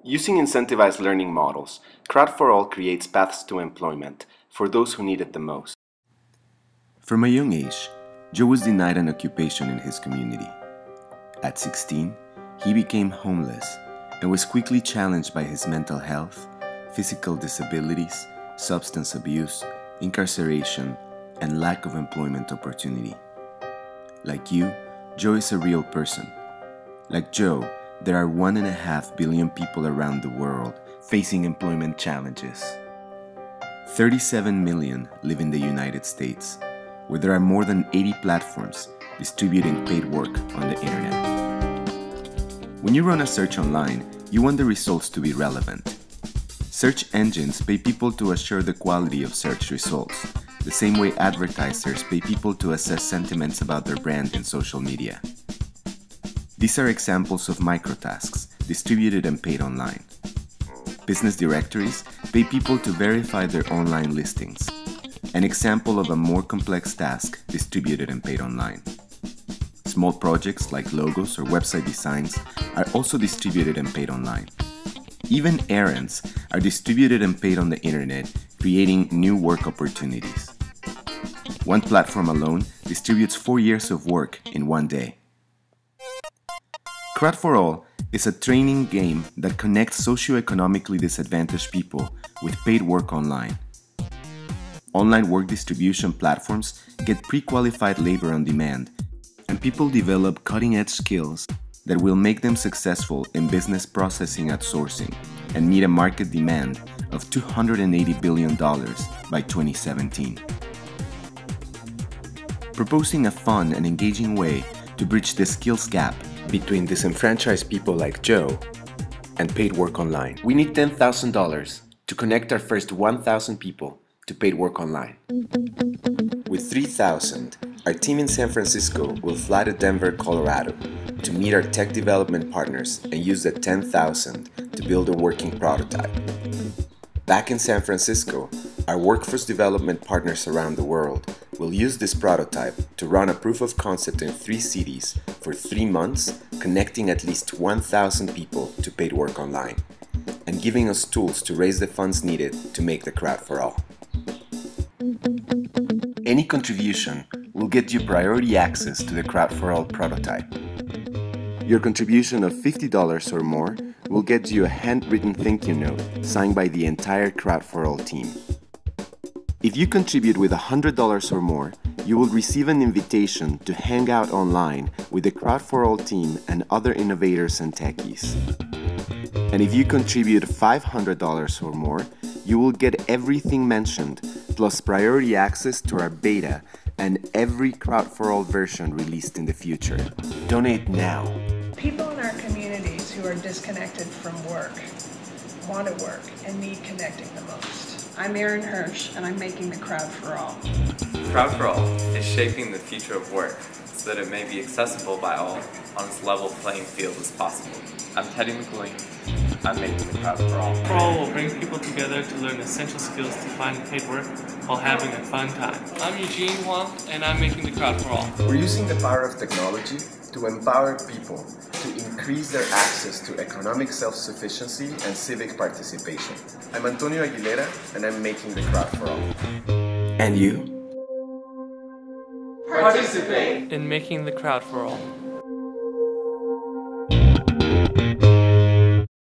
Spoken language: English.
Using incentivized learning models, Crowd for All creates paths to employment for those who need it the most. From a young age, Joe was denied an occupation in his community. At 16, he became homeless and was quickly challenged by his mental health, physical disabilities, substance abuse, incarceration, and lack of employment opportunity. Like you, Joe is a real person. Like Joe, there are 1.5 billion people around the world facing employment challenges. 37 million live in the United States, where there are more than 80 platforms distributing paid work on the internet. When you run a search online, you want the results to be relevant. Search engines pay people to assure the quality of search results, the same way advertisers pay people to assess sentiments about their brand in social media. These are examples of microtasks distributed and paid online. Business directories pay people to verify their online listings, an example of a more complex task distributed and paid online. Small projects like logos or website designs are also distributed and paid online. Even errands are distributed and paid on the internet, creating new work opportunities. One platform alone distributes 4 years of work in one day. Crowd for All is a training game that connects socioeconomically disadvantaged people with paid work online. Online work distribution platforms get pre-qualified labor on demand, and people develop cutting-edge skills that will make them successful in business processing outsourcing and meet a market demand of $280 billion by 2017. Proposing a fun and engaging way to bridge the skills gap between disenfranchised people like Joe and paid work online. We need $10,000 to connect our first 1,000 people to paid work online. With 3,000, our team in San Francisco will fly to Denver, Colorado to meet our tech development partners and use the 10,000 to build a working prototype. Back in San Francisco, our workforce development partners around the world will use this prototype to run a proof of concept in 3 cities for 3 months, connecting at least 1,000 people to paid work online, and giving us tools to raise the funds needed to make the Crowd for All. Any contribution will get you priority access to the Crowd for All prototype. Your contribution of $50 or more will get you a handwritten thank you note signed by the entire Crowd for All team. If you contribute with $100 or more, you will receive an invitation to hang out online with the Crowd for All team and other innovators and techies. And if you contribute $500 or more, you will get everything mentioned, plus priority access to our beta and every Crowd for All version released in the future. Donate now. People in our communities who are disconnected from work want to work and need connecting the most. I'm Erin Hirsch, and I'm making the Crowd for All. Crowd for All is shaping the future of work so that it may be accessible by all on as level playing field as possible. I'm Teddy McLean. I'm making the Crowd for All. Crowd for All will bring people together to learn essential skills to find paid work while having a fun time. I'm Eugene Huang, and I'm making the Crowd for All. We're using the power of technology to empower people to increase their access to economic self-sufficiency and civic participation. I'm Antonio Aguilera, and I'm making the Crowd for All. And you? Participate In making the Crowd for All.